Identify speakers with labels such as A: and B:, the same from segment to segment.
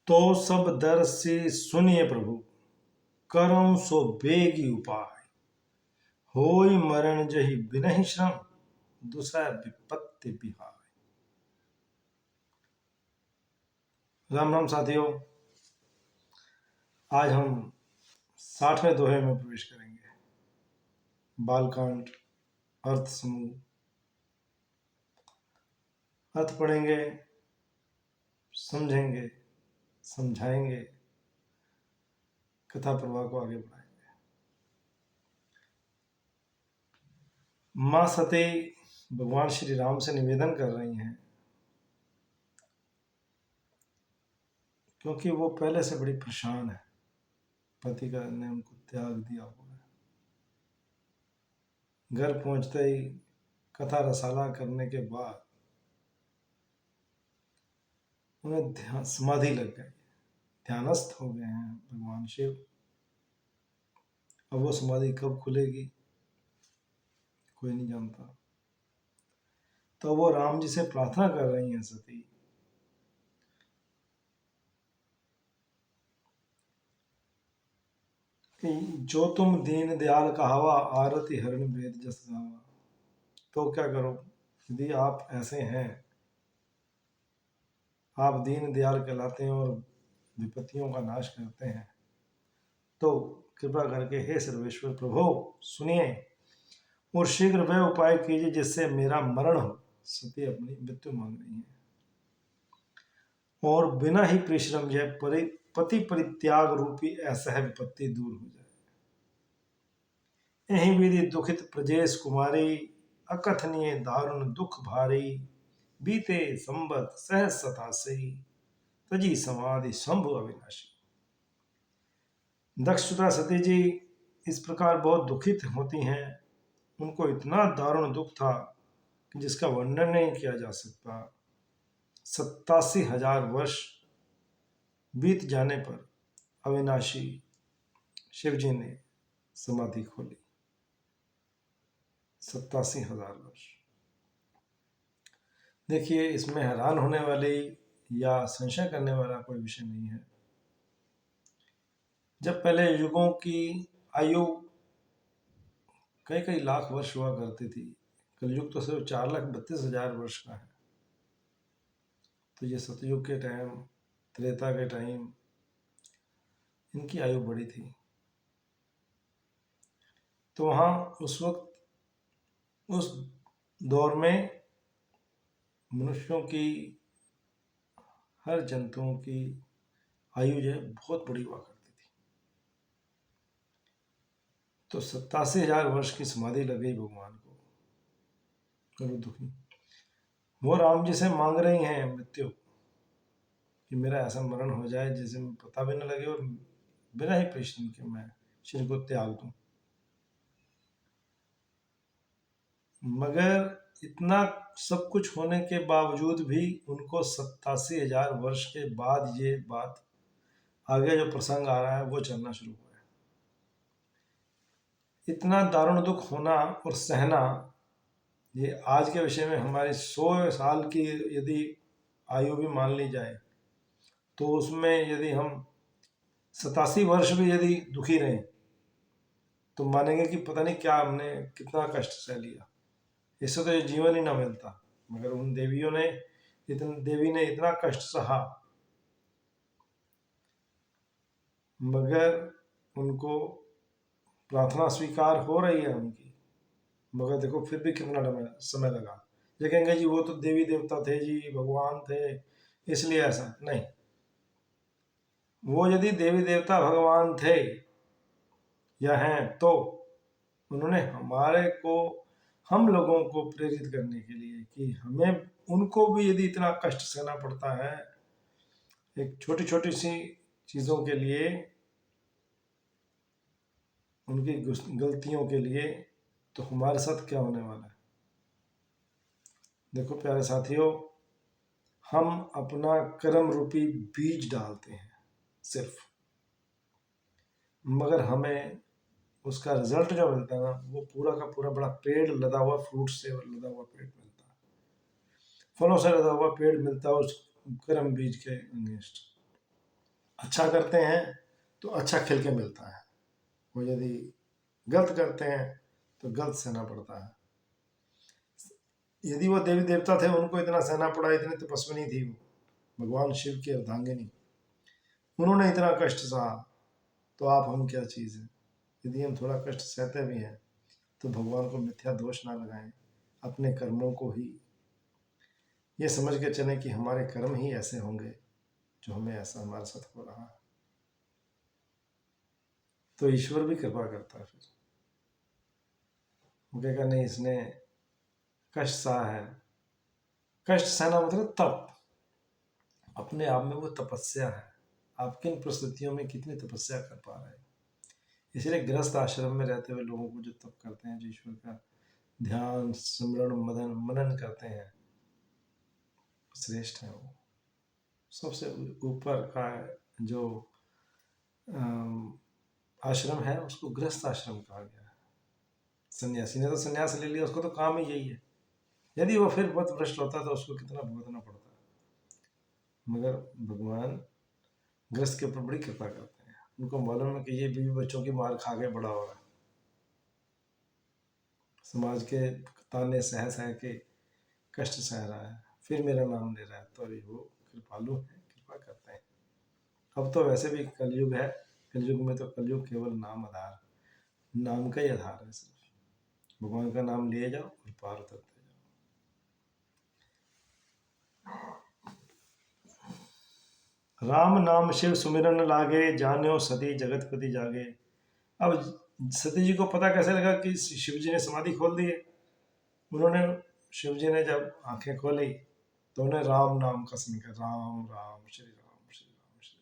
A: तो सब दर से सुनिए प्रभु, करऊं सो बेगी उपाय। होई मरण जही बिनहि श्रम, दूसरा विपत्ति बिहाय। राम राम साथियों, आज हम 60वें दोहे में प्रवेश करेंगे। बालकांड अर्थ समूह। अर्थ पढ़ेंगे, समझेंगे, समझाएंगे, कथा प्रवाह को आगे बढ़ाएंगे। मां सती भगवान श्री राम से निवेदन कर रही हैं, क्योंकि वो पहले से बड़ी परेशान है। पति का ने उनको त्याग दिया हुआ है। घर पहुंचते ही कथा रसाला करने के बाद उन्हें ध्यान समाधि लग गई, ध्यानस्थ हो गए हैं भगवान शिव। अब वो समाधि कब खुलेगी कोई नहीं जानता। तो वो राम जी से प्रार्थना कर रही हैं सती कि जो तुम दीन दयाल कहावा, आरती हरण वेद जस गावा। तो क्या करो, यदि आप ऐसे हैं, आप दीन दयाल कहलाते हैं और विपत्तियों का नाश करते हैं, तो कृपा करके हे सर्वेश्वर प्रभु सुनिए और शीघ्र वह उपाय कीजिए जिससे मेरा मरण हो। सती अपनी मृत्यु मांग रही है और बिना ही परिश्रम यह पति परित्याग रूपी असह विपत्ति दूर हो जाए। यही विधि दुखित प्रजेश कुमारी, अकथनीय दारुण दुख भारी। बीते संबत सहज सतासी, तजी समाधि शंभु अविनाशी। दक्षता सती जी इस प्रकार बहुत दुखित होती हैं। उनको इतना दारुण दुख था कि जिसका वर्णन नहीं किया जा सकता। 87,000 वर्ष बीत जाने पर अविनाशी शिव जी ने समाधि खोली। 87,000 वर्ष। देखिए, इसमें हैरान होने वाली या संशय करने वाला कोई विषय नहीं है। जब पहले युगों की आयु कई कई लाख वर्ष हुआ करती थी, कलयुग तो सिर्फ 4,32,000 वर्ष का है। तो ये सतयुग के टाइम, त्रेता के टाइम इनकी आयु बड़ी थी। तो वहाँ उस वक्त, उस दौर में मनुष्यों की, हर जंतुओं की आयु जो है बहुत बड़ी हुआ करती थी। तो 87,000 वर्ष की समाधि लग गई भगवान को। करो दुखी, वो राम जी से मांग रही हैं मृत्यु कि मेरा ऐसा मरण हो जाए जिसे पता भी न लगे और बिना ही परिश्रम के मैं शरीर को त्याग दूं। मगर इतना सब कुछ होने के बावजूद भी उनको 87,000 वर्ष के बाद ये बात, आगे जो प्रसंग आ रहा है वो चलना शुरू हुआ है। इतना दारुण दुख होना और सहना, ये आज के विषय में हमारी 100 साल की यदि आयु भी मान ली जाए, तो उसमें यदि हम 87 वर्ष भी यदि दुखी रहे तो मानेंगे कि पता नहीं क्या हमने कितना कष्ट सह लिया, इससे तो ये जीवन ही ना मिलता। मगर उन देवियों ने, देवी ने इतना कष्ट सहा, मगर उनको प्रार्थना स्वीकार हो रही है उनकी। मगर देखो फिर भी कितना समय लगा। ये कहेंगे जी वो तो देवी देवता थे जी, भगवान थे, इसलिए ऐसा नहीं। वो यदि देवी देवता भगवान थे या हैं, तो उन्होंने हमारे को, हम लोगों को प्रेरित करने के लिए कि हमें, उनको भी यदि इतना कष्ट सहना पड़ता है एक छोटी छोटी सी चीज़ों के लिए, उनकी गलतियों के लिए, तो हमारे साथ क्या होने वाला है। देखो प्यारे साथियों, हम अपना कर्म रूपी बीज डालते हैं सिर्फ, मगर हमें उसका रिजल्ट जो मिलता है ना, वो पूरा का पूरा बड़ा पेड़ लदा हुआ, फ्रूट से लदा हुआ पेड़ मिलता है, फलों से लदा हुआ पेड़ मिलता है उस कर्म बीज के अगेंस्ट। अच्छा करते हैं तो अच्छा खिल के मिलता है, और यदि गलत करते हैं तो गलत सहना पड़ता है। यदि वो देवी देवता थे, उनको इतना सहना पड़ा, इतनी तपस्विनी थी वो, भगवान शिव की अर्धांगिनी, उन्होंने इतना कष्ट सहा, तो आप हम क्या चीज़ है। यदि हम थोड़ा कष्ट सहते भी हैं तो भगवान को मिथ्या दोष ना लगाएं, अपने कर्मों को ही ये समझ के चलें कि हमारे कर्म ही ऐसे होंगे जो हमें ऐसा हमारे साथ हो रहा है। तो ईश्वर भी कृपा करता है। फिर वो कहेगा नहीं, इसने कष्ट सहा है। कष्ट सहना मतलब तप, अपने आप में वो तपस्या है। आप किन परिस्थितियों में कितनी तपस्या कर पा रहे हैं। इसलिए गृहस्थ आश्रम में रहते हुए लोगों को जो तप करते हैं, जो ईश्वर का ध्यान स्मरण मनन करते हैं, श्रेष्ठ है वो। सबसे ऊपर का जो आश्रम है उसको गृहस्थ आश्रम कहा गया है। सन्यासी ने तो सन्यास ले लिया, उसको तो काम ही यही है। यदि वो फिर पथ भ्रष्ट होता तो उसको कितना भुगतना पड़ता। मगर भगवान गृहस्थ के ऊपर बड़ी कृपा करते हैं। उनको मालूम है कि ये बीवी बच्चों की मार खा के बड़ा हो रहा है, समाज के ताने सह सह के कष्ट सह रहा है, फिर मेरा नाम ले रहा है, तो अभी वो कृपालु है, कृपा करते हैं। अब तो वैसे भी कलयुग है, कलयुग में तो कलयुग केवल नाम आधार, नाम का ही आधार है। सिर्फ भगवान का नाम लिए जाओ और पार उतरते जाओ। राम नाम शिव सुमिरन लागे, जान्यो सती जगतपति जागे। अब सती जी को पता कैसे लगा कि शिव जी ने समाधि खोल दी है। उन्होंने, शिव जी ने जब आंखें खोली तो उन्हें राम नाम का स्मरण किया, राम राम श्री राम श्री राम श्री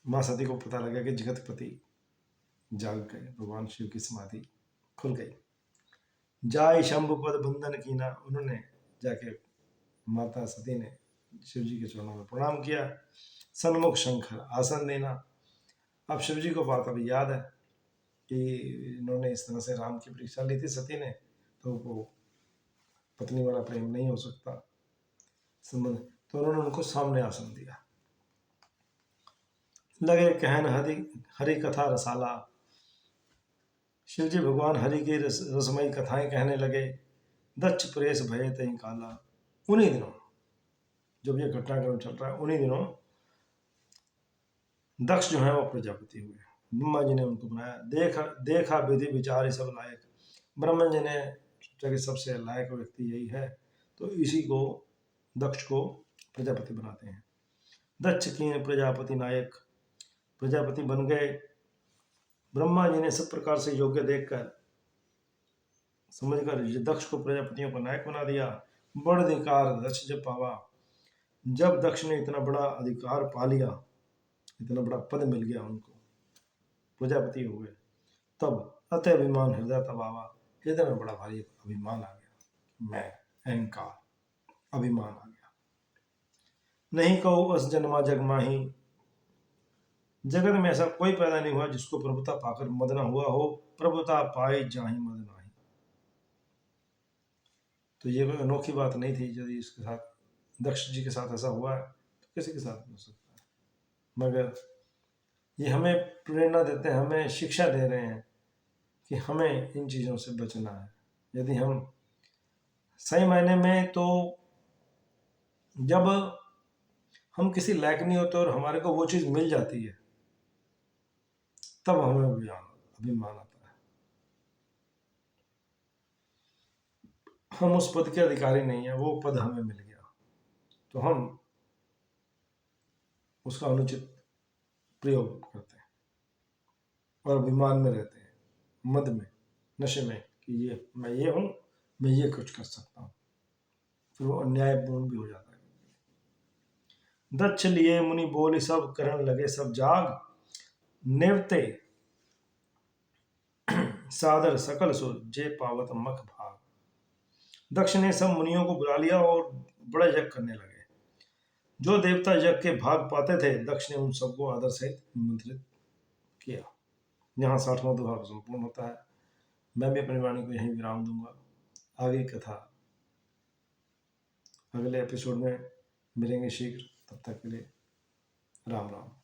A: राम। माँ सती को पता लगा कि जगतपति जाग गए, भगवान शिव की समाधि खुल गई। जाय शंभु पद बंधन कीना, उन्होंने जाके माता सती ने शिव जी के चरणों में प्रणाम किया। सन्मुख शंकर आसन देना। अब शिव जी को बात अभी याद है कि इन्होंने इस तरह से राम की परीक्षा ली थी सती ने, तो वो पत्नी वाला प्रेम नहीं हो सकता संबंध, तो उन्होंने उनको सामने आसन दिया। लगे कहन हरि कथा रसाला, शिव जी भगवान हरि की रसमयी कथाएं कहने लगे। दक्ष प्रेस भय तय काला, उन्हीं दिनों जब ये घटनाक्रम चल रहा है, उन्हीं दिनों दक्ष जो है वो प्रजापति हुए। ब्रह्मा जी ने उनको बनाया, देखा विधि विचार सब लायक। ब्रह्मा जी ने सोचा कि सबसे लायक व्यक्ति यही है, तो इसी को, दक्ष को प्रजापति बनाते हैं। दक्ष की प्रजापति नायक, प्रजापति बन गए। ब्रह्मा जी ने सब प्रकार से योग्य देखकर, समझकर दक्ष को प्रजापतियों का नायक बना दिया। बड़ अधिकार दक्ष जब पावा, जब दक्ष ने इतना बड़ा अधिकार पा लिया, इतना बड़ा पद मिल गया उनको, प्रजापति हो गए, तब अतः अभिमान हृदय तब आवा, हृदय में बड़ा भारी अभिमान आ गया, मैं, अहंकार, अभिमान आ गया। नहीं कहो अस जन्मा जग माही, जगत में ऐसा कोई पैदा नहीं हुआ जिसको प्रभुता पाकर मद न हुआ हो, प्रभुता पाए जाहि मद नाही। तो ये कोई अनोखी बात नहीं थी। यदि इसके साथ, दक्ष जी के साथ ऐसा हुआ है तो किसी के साथ हो सकता है। मगर ये हमें प्रेरणा देते हैं, हमें शिक्षा दे रहे हैं कि हमें इन चीज़ों से बचना है। यदि हम सही मायने में, तो जब हम किसी लायक नहीं होते और हमारे को वो चीज़ मिल जाती है, तब हमें अभिमान आता है। हम उस पद के अधिकारी नहीं है, वो पद हमें मिल गया, तो हम उसका अनुचित प्रयोग करते हैं और अभिमान में रहते हैं, मद में, नशे में, कि ये मैं ये हूँ, मैं ये कुछ कर सकता हूँ। फिर वो अन्यायपूर्ण भी हो जाता है। दक्ष लिए मुनि बोली सब, करण लगे सब जाग। नेवते सादर सकल सुर, जे पावत मख भाग। दक्ष ने सब मुनियों को बुला लिया और बड़ा यज्ञ करने लगे। जो देवता यज्ञ के भाग पाते थे, दक्ष ने उन सबको आदर सहित निमंत्रित किया। यहाँ 60वां दोहा संपूर्ण होता है। मैं भी अपनी वाणी को यहीं विराम दूंगा। आगे कथा अगले एपिसोड में मिलेंगे शीघ्र। तब तक के लिए राम राम।